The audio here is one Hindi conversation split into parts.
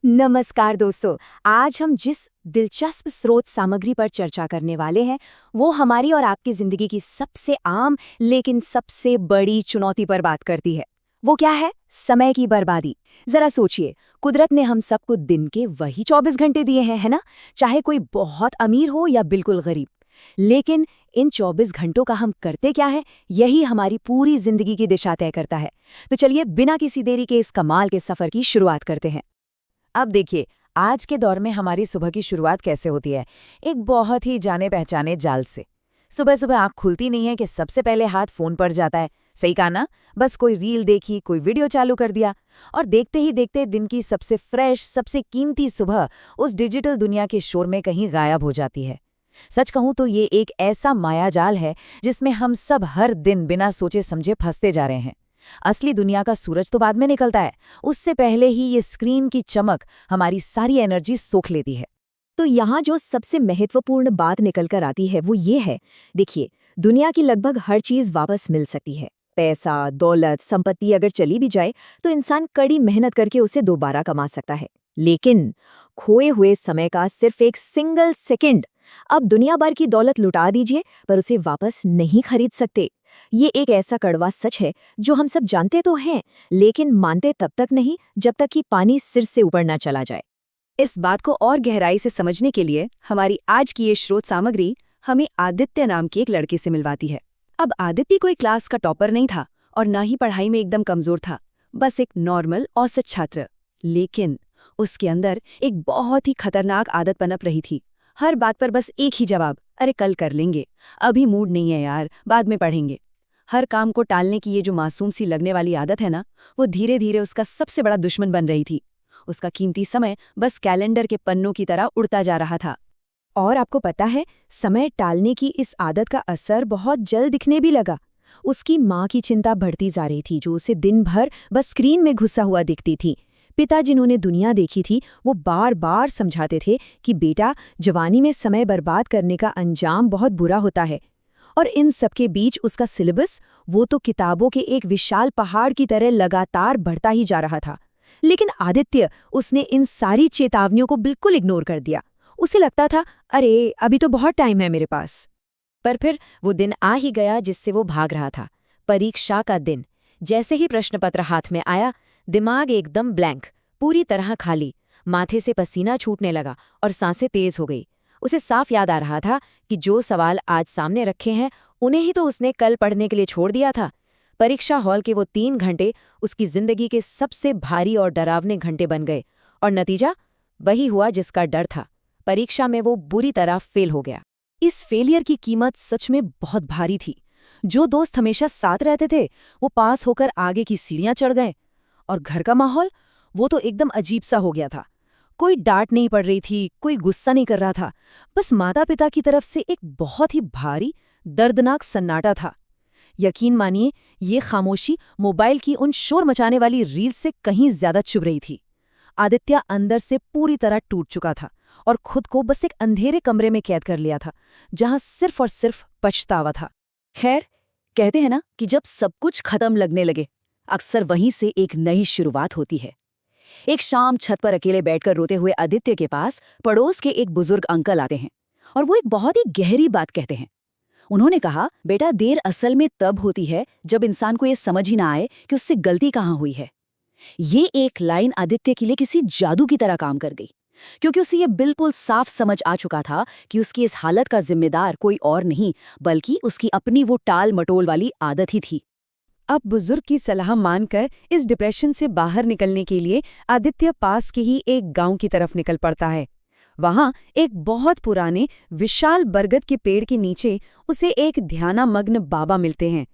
नमस्कार दोस्तों। आज हम जिस दिलचस्प स्रोत सामग्री पर चर्चा करने वाले हैं वो हमारी और आपकी जिंदगी की सबसे आम लेकिन सबसे बड़ी चुनौती पर बात करती है। वो क्या है? समय की बर्बादी। जरा सोचिए, कुदरत ने हम सबको दिन के वही 24 घंटे दिए हैं, है ना? चाहे कोई बहुत अमीर हो या बिल्कुल गरीब। लेकिन इन 24 घंटों का हम करते क्या है, यही हमारी पूरी जिंदगी की दिशा तय करता है। तो चलिए बिना किसी देरी के इस कमाल के सफर की शुरुआत करते हैं। अब देखिए, आज के दौर में हमारी सुबह की शुरुआत कैसे होती है। एक बहुत ही जाने पहचाने जाल से। सुबह सुबह आंख खुलती नहीं है कि सबसे पहले हाथ फोन पर जाता है। सही कहा ना? बस कोई रील देखी, कोई वीडियो चालू कर दिया और देखते ही देखते दिन की सबसे फ्रेश, सबसे कीमती सुबह उस डिजिटल दुनिया के शोर में कहीं गायब हो जाती है। सच कहूं तो ये एक ऐसा मायाजाल है जिसमें हम सब हर दिन बिना सोचे समझे फंसते जा रहे हैं। असली दुनिया का सूरज तो बाद में निकलता है, उससे पहले ही ये स्क्रीन की चमक हमारी सारी एनर्जी सोख लेती है। तो यहाँ जो सबसे महत्वपूर्ण बात निकल कर आती है वो ये है। देखिए, दुनिया की लगभग हर चीज वापस मिल सकती है। पैसा, दौलत, संपत्ति अगर चली भी जाए तो इंसान कड़ी मेहनत करके उसे दोबारा कमा सकता है। लेकिन खोए हुए समय का सिर्फ एक सिंगल सेकंड, अब दुनिया भर की दौलत लुटा दीजिए पर उसे वापस नहीं खरीद सकते। ये एक ऐसा कड़वा सच है जो हम सब जानते तो हैं, लेकिन मानते तब तक नहीं जब तक कि पानी सिर से ऊपर ना चला जाए। इस बात को और गहराई से समझने के लिए हमारी आज की ये स्रोत सामग्री हमें आदित्य नाम के एक लड़के से मिलवाती है। अब आदित्य कोई क्लास का टॉपर नहीं था और ना ही पढ़ाई में एकदम कमजोर था, बस एक नॉर्मल औसत छात्र। लेकिन उसके अंदर एक बहुत ही खतरनाक आदत पनप रही थी। हर बात पर बस एक ही जवाब, अरे कल कर लेंगे, अभी मूड नहीं है यार, बाद में पढ़ेंगे। हर काम को टालने की ये जो मासूम सी लगने वाली आदत है ना, वो धीरे धीरे उसका सबसे बड़ा दुश्मन बन रही थी। उसका कीमती समय बस कैलेंडर के पन्नों की तरह उड़ता जा रहा था। और आपको पता है, समय टालने की इस आदत का असर बहुत जल्द दिखने भी लगा। उसकी माँ की चिंता बढ़ती जा रही थी, जो उसे दिन भर बस स्क्रीन में घुसा हुआ दिखती थी। पिता जिन्होंने दुनिया देखी थी, वो बार बार समझाते थे कि बेटा, जवानी में समय बर्बाद करने का अंजाम बहुत बुरा होता है। और इन सबके बीच उसका सिलेबस, वो तो किताबों के एक विशाल पहाड़ की तरह लगातार बढ़ता ही जा रहा था। लेकिन आदित्य, उसने इन सारी चेतावनियों को बिल्कुल इग्नोर कर दिया। उसे लगता था, अरे अभी तो बहुत टाइम है मेरे पास। पर फिर वो दिन आ ही गया जिससे वो भाग रहा था। परीक्षा का दिन। जैसे ही प्रश्नपत्र हाथ में आया, दिमाग एकदम ब्लैंक, पूरी तरह खाली। माथे से पसीना छूटने लगा और सांसें तेज हो गई। उसे साफ याद आ रहा था कि जो सवाल आज सामने रखे हैं उन्हें ही तो उसने कल पढ़ने के लिए छोड़ दिया था। परीक्षा हॉल के वो 3 घंटे उसकी जिंदगी के सबसे भारी और डरावने घंटे बन गए। और नतीजा वही हुआ जिसका डर था। परीक्षा में वो बुरी तरह फेल हो गया। इस फेलियर की कीमत सच में बहुत भारी थी। जो दोस्त हमेशा साथ रहते थे वो पास होकर आगे की सीढ़ियां चढ़ गए। और घर का माहौल, वो तो एकदम अजीब सा हो गया था। कोई डांट नहीं पड़ रही थी, कोई गुस्सा नहीं कर रहा था। बस माता पिता की तरफ से एक बहुत ही भारी, दर्दनाक सन्नाटा था। यकीन मानिए, ये खामोशी मोबाइल की उन शोर मचाने वाली रील से कहीं ज्यादा चुभ रही थी। आदित्य अंदर से पूरी तरह टूट चुका था और खुद को बस एक अंधेरे कमरे में कैद कर लिया था, जहां सिर्फ और सिर्फ पछतावा था। खैर, कहते हैं ना कि जब सब कुछ खत्म लगने लगे, अक्सर वहीं से एक नई शुरुआत होती है। एक शाम छत पर अकेले बैठकर रोते हुए आदित्य के पास पड़ोस के एक बुजुर्ग अंकल आते हैं और वो एक बहुत ही गहरी बात कहते हैं। उन्होंने कहा, बेटा, देर असल में तब होती है जब इंसान को ये समझ ही ना आए कि उससे गलती कहाँ हुई है। ये एक लाइन आदित्य के लिए किसी जादू की तरह काम कर गई, क्योंकि उसे ये बिल्कुल साफ समझ आ चुका था कि उसकी इस हालत का जिम्मेदार कोई और नहीं बल्कि उसकी अपनी वो टाल मटोल वाली आदत ही थी। अब बुजुर्ग की सलाह मानकर इस डिप्रेशन से बाहर निकलने के लिए आदित्य पास के ही एक गांव की तरफ निकल पड़ता है। वहां एक बहुत पुराने विशाल बरगद के पेड़ के नीचे उसे एक ध्यानामग्न बाबा मिलते हैं।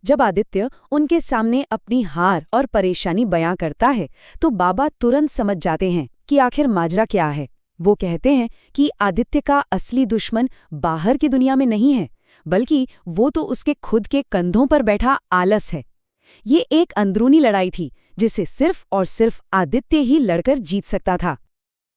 जब आदित्य उनके सामने अपनी हार और परेशानी बयां करता है तो बाबा तुरंत समझ जाते हैं कि आखिर माजरा क्या है। वो कहते हैं कि आदित्य का असली दुश्मन बाहर की दुनिया में नहीं है, बल्कि वो तो उसके खुद के कंधों पर बैठा आलस है। ये एक अंदरूनी लड़ाई थी जिसे सिर्फ और सिर्फ आदित्य ही लड़कर जीत सकता था।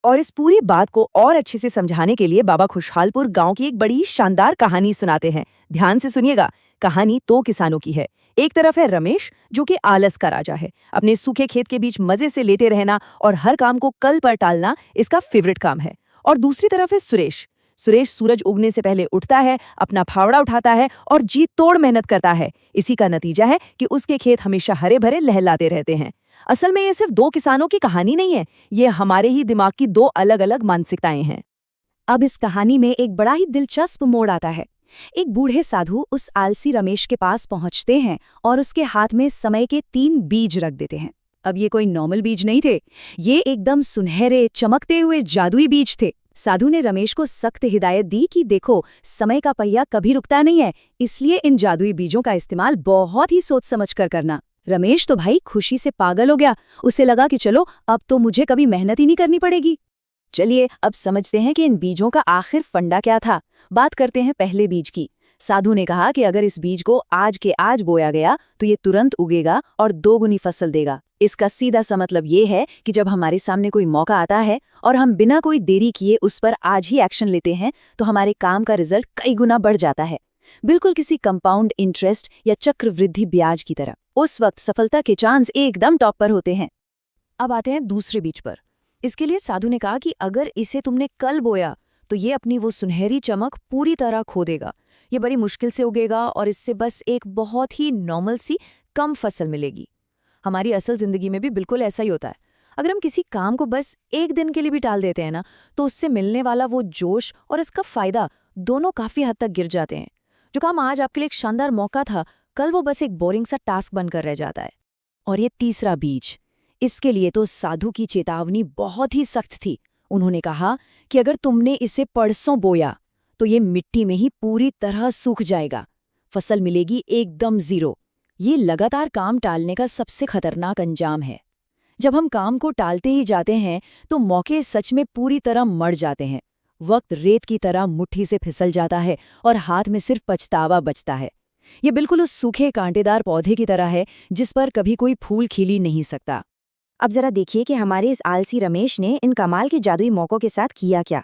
और इस पूरी बात को और अच्छे से समझाने के लिए बाबा खुशहालपुर गांव की एक बड़ी शानदार कहानी सुनाते हैं। ध्यान से सुनिएगा। कहानी 2 किसानों की है। एक तरफ है रमेश, जो कि आलस का राजा है। अपने सूखे खेत के बीच मजे से लेटे रहना और हर काम को कल पर टालना इसका फेवरेट काम है। और दूसरी तरफ है सुरेश। सुरेश सूरज उगने से पहले उठता है, अपना फावड़ा उठाता है और जी तोड़ मेहनत करता है। इसी का नतीजा है कि उसके खेत हमेशा हरे भरे लहलाते रहते हैं। असल में ये सिर्फ 2 किसानों की कहानी नहीं है, ये हमारे ही दिमाग की 2 अलग-अलग मानसिकताएं हैं। अब इस कहानी में एक बड़ा ही दिलचस्प मोड़ आता है। एक बूढ़े साधु उस आलसी रमेश के पास पहुंचते हैं और उसके हाथ में समय के 3 बीज रख देते हैं। अब ये कोई नॉर्मल बीज नहीं थे, ये एकदम सुनहरे चमकते हुए जादुई बीज थे। साधु ने रमेश को सख्त हिदायत दी कि देखो, समय का पहिया कभी रुकता नहीं है, इसलिए इन जादुई बीजों का इस्तेमाल बहुत ही सोच समझ कर करना। रमेश तो भाई खुशी से पागल हो गया। उसे लगा कि चलो अब तो मुझे कभी मेहनत ही नहीं करनी पड़ेगी। चलिए अब समझते हैं कि इन बीजों का आखिर फंडा क्या था। बात करते हैं पहले बीज की। साधु ने कहा कि अगर इस बीज को आज के आज बोया गया तो ये तुरंत उगेगा और 2 गुनी फसल देगा। इसका सीधा सा मतलब ये है कि जब हमारे सामने कोई मौका आता है और हम बिना कोई देरी किए उस पर आज ही एक्शन लेते हैं तो हमारे काम का रिजल्ट कई गुना बढ़ जाता है, बिल्कुल किसी कंपाउंड इंटरेस्ट या चक्रवृद्धि ब्याज की तरह। उस वक्त सफलता के चांस एकदम टॉप पर होते हैं। अब आते हैं दूसरे बीज पर। इसके लिए साधु ने कहा कि अगर इसे तुमने कल बोया तो ये अपनी वो सुनहरी चमक पूरी तरह खो देगा। ये बड़ी मुश्किल से उगेगा और इससे बस एक बहुत ही नॉर्मल सी कम फसल मिलेगी। हमारी असल जिंदगी में भी बिल्कुल ऐसा ही होता है। अगर हम किसी काम को बस एक दिन के लिए भी टाल देते हैं ना, तो उससे मिलने वाला वो जोश और इसका फायदा दोनों काफी हद तक गिर जाते हैं। जो काम आज आपके लिए एक शानदार मौका था, कल वो बस एक बोरिंग सा टास्क बनकर रह जाता है। और ये तीसरा बीज, इसके लिए तो साधु की चेतावनी बहुत ही सख्त थी। उन्होंने कहा कि अगर तुमने इसे परसों बोया तो ये मिट्टी में ही पूरी तरह सूख जाएगा, फसल मिलेगी एकदम 0। ये लगातार काम टालने का सबसे खतरनाक अंजाम है। जब हम काम को टालते ही जाते हैं तो मौके सच में पूरी तरह मर जाते हैं। वक्त रेत की तरह मुट्ठी से फिसल जाता है और हाथ में सिर्फ पछतावा बचता है। ये बिल्कुल उस सूखे कांटेदार पौधे की तरह है जिस पर कभी कोई फूल खिल ही नहीं सकता। अब जरा देखिए कि हमारे इस आलसी रमेश ने इन कमाल के जादुई मौकों के साथ किया क्या।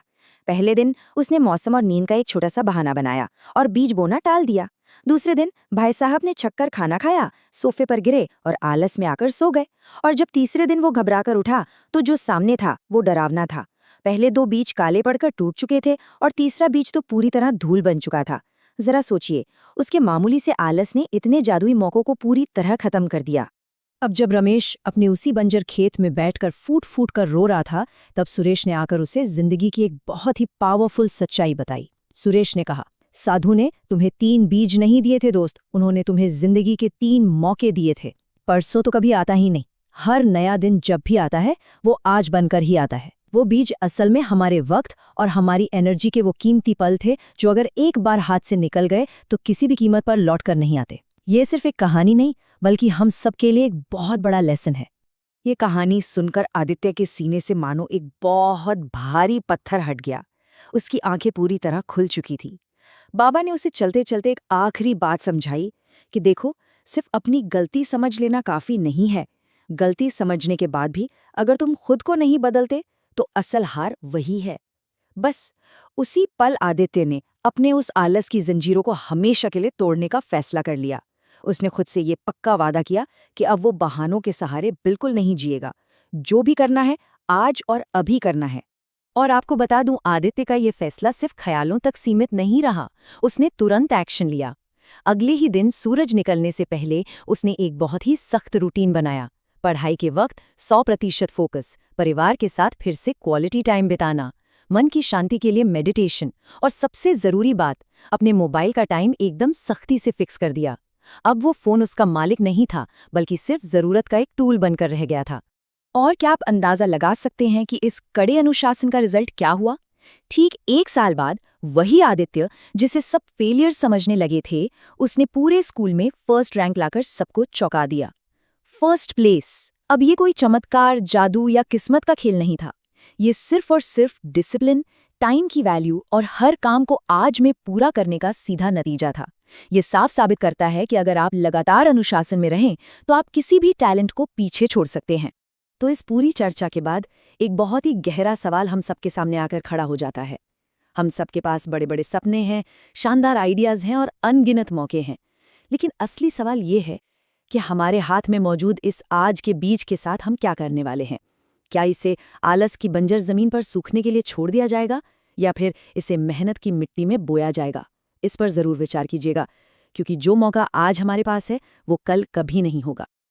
पहले दिन उसने मौसम और नींद का एक छोटा सा बहाना बनाया और बीज बोना टाल दिया। दूसरे दिन भाई साहब ने छक्कर खाना खाया, सोफे पर गिरे और आलस में आकर सो गए। और जब तीसरे दिन वो घबराकर उठा तो जो सामने था वो डरावना था। पहले 2 बीज काले पड़कर टूट चुके थे और तीसरा बीज तो पूरी तरह धूल बन चुका था। जरा सोचिए, उसके मामूली से आलस ने इतने जादुई मौकों को पूरी तरह खत्म कर दिया। अब जब रमेश अपने उसी बंजर खेत में बैठकर फूट फूट कर रो रहा था, तब सुरेश ने आकर उसे जिंदगी की एक बहुत ही पावरफुल सच्चाई बताई। सुरेश ने कहा, साधु ने तुम्हें 3 बीज नहीं दिए थे दोस्त, उन्होंने तुम्हें जिंदगी के 3 मौके दिए थे। परसों तो कभी आता ही नहीं, हर नया दिन जब भी आता है वो आज बनकर ही आता है। वो बीज असल में हमारे वक्त और हमारी एनर्जी के वो कीमती पल थे जो अगर एक बार हाथ से निकल गए तो किसी भी कीमत पर लौट कर नहीं आते। ये सिर्फ एक कहानी नहीं, बल्कि हम सबके लिए एक बहुत बड़ा लेसन है। ये कहानी सुनकर आदित्य के सीने से मानो एक बहुत भारी पत्थर हट गया। उसकी आंखें पूरी तरह खुल चुकी थी। बाबा ने उसे चलते चलते एक आखिरी बात समझाई कि देखो, सिर्फ अपनी गलती समझ लेना काफी नहीं है। गलती समझने के बाद भी अगर तुम खुद को नहीं बदलते तो असल हार वही है। बस उसी पल आदित्य ने अपने उस आलस की जंजीरों को हमेशा के लिए तोड़ने का फैसला कर लिया। उसने खुद से ये पक्का वादा किया कि अब वो बहानों के सहारे बिल्कुल नहीं जिएगा। जो भी करना है आज और अभी करना है। और आपको बता दूं, आदित्य का ये फैसला सिर्फ ख्यालों तक सीमित नहीं रहा, उसने तुरंत एक्शन लिया। अगले ही दिन सूरज निकलने से पहले उसने एक बहुत ही सख्त रूटीन बनाया। पढ़ाई के वक्त 100% फोकस, परिवार के साथ फिर से क्वालिटी टाइम बिताना, मन की शांति के लिए मेडिटेशन और सबसे जरूरी बात, अपने मोबाइल का टाइम एकदम सख्ती से फिक्स कर दिया। अब वो फोन उसका मालिक नहीं था, बल्कि सिर्फ जरूरत का एक टूल बनकर रह गया था। और क्या आप अंदाजा लगा सकते हैं कि इस कड़े अनुशासन का रिजल्ट क्या हुआ? ठीक 1 साल बाद वही आदित्य जिसे सब फेलियर समझने लगे थे, उसने पूरे स्कूल में फर्स्ट रैंक लाकर सबको चौंका दिया। First place. अब ये कोई चमत्कार, जादू या किस्मत का खेल नहीं था। ये सिर्फ और सिर्फ डिसिप्लिन, टाइम की वैल्यू और हर काम को आज में पूरा करने का सीधा नतीजा था। ये साफ साबित करता है कि अगर आप लगातार अनुशासन में रहें तो आप किसी भी टैलेंट को पीछे छोड़ सकते हैं। तो इस पूरी चर्चा के बाद एक बहुत ही गहरा सवाल हम सबके सामने आकर खड़ा हो जाता है। हम सबके पास बड़े बड़े सपने हैं, शानदार आइडियाज़ हैं और अनगिनत मौके हैं, लेकिन असली सवाल ये है कि हमारे हाथ में मौजूद इस आज के बीज के साथ हम क्या करने वाले हैं। क्या इसे आलस की बंजर ज़मीन पर सूखने के लिए छोड़ दिया जाएगा या फिर इसे मेहनत की मिट्टी में बोया जाएगा? इस पर ज़रूर विचार कीजिएगा, क्योंकि जो मौका आज हमारे पास है वो कल कभी नहीं होगा।